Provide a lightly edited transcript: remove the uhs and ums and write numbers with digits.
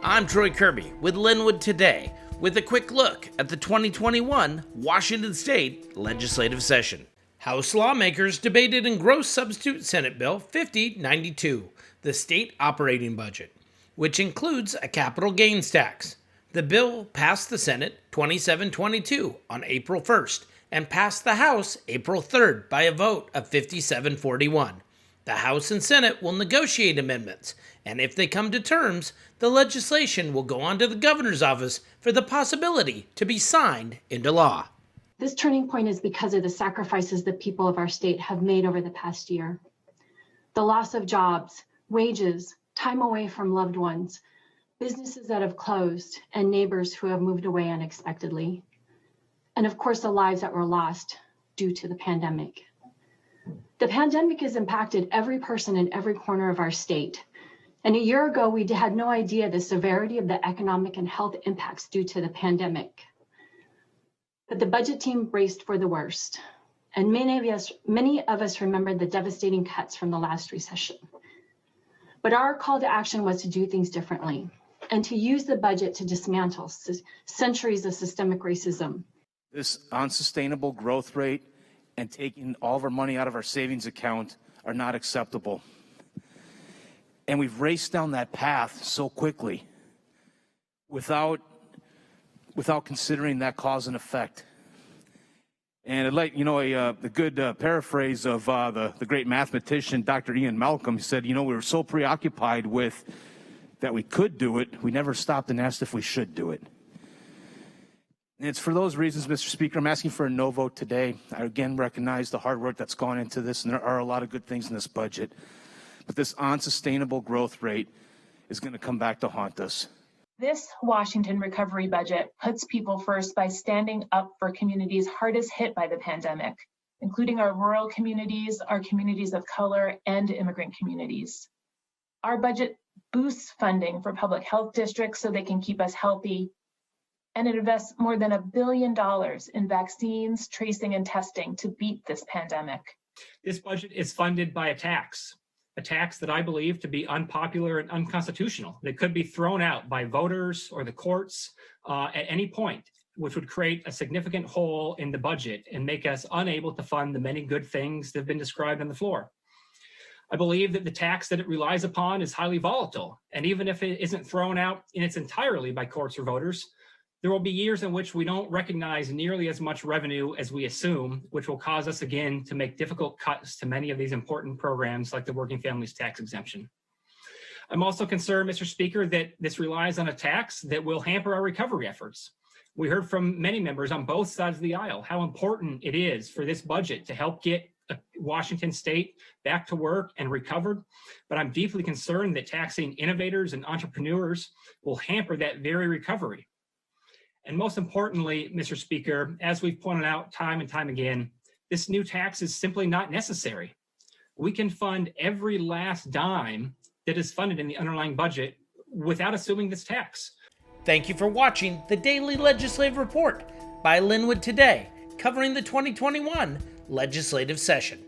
I'm Troy Kirby with Lynnwood Today with a quick look at the 2021 Washington State Legislative Session. House lawmakers debated Engrossed Substitute Senate Bill 5092, the state operating budget, which includes a capital gains tax. The bill passed the Senate 2722 on April 1st and passed the House April 3rd by a vote of 57-41. The House and Senate will negotiate amendments, and if they come to terms, the legislation will go on to the governor's office for the possibility to be signed into law. This turning point is because of the sacrifices the people of our state have made over the past year. The loss of jobs, wages, time away from loved ones, businesses that have closed, and neighbors who have moved away unexpectedly. And of course, the lives that were lost due to the pandemic. The pandemic has impacted every person in every corner of our state. And a year ago, we had no idea the severity of the economic and health impacts due to the pandemic. But the budget team braced for the worst. And many of us remember the devastating cuts from the last recession. But our call to action was to do things differently and to use the budget to dismantle centuries of systemic racism. This unsustainable growth rate and taking all of our money out of our savings account are not acceptable. And we've raced down that path so quickly without considering that cause and effect. And I'd like, the good paraphrase of the great mathematician, Dr. Ian Malcolm, he said, we were so preoccupied with that we could do it, we never stopped and asked if we should do it. And it's for those reasons, Mr. Speaker, I'm asking for a no vote today. I again recognize the hard work that's gone into this, and there are a lot of good things in this budget. But this unsustainable growth rate is going to come back to haunt us. This Washington recovery budget puts people first by standing up for communities hardest hit by the pandemic, including our rural communities, our communities of color, and immigrant communities. Our budget boosts funding for public health districts so they can keep us healthy, and it invests more than $1 billion in vaccines, tracing, and testing to beat this pandemic. This budget is funded by a tax that I believe to be unpopular and unconstitutional, that could be thrown out by voters or the courts at any point, which would create a significant hole in the budget and make us unable to fund the many good things that have been described on the floor. I believe that the tax that it relies upon is highly volatile, and even if it isn't thrown out in its entirety by courts or voters, there will be years in which we don't recognize nearly as much revenue as we assume, which will cause us again to make difficult cuts to many of these important programs like the Working Families Tax Exemption. I'm also concerned, Mr. Speaker, that this relies on a tax that will hamper our recovery efforts. We heard from many members on both sides of the aisle how important it is for this budget to help get Washington State back to work and recovered, but I'm deeply concerned that taxing innovators and entrepreneurs will hamper that very recovery. And most importantly, Mr. Speaker, as we've pointed out time and time again, this new tax is simply not necessary. We can fund every last dime that is funded in the underlying budget without assuming this tax. Thank you for watching the Daily Legislative Report by Lynnwood Today, covering the 2021 legislative session.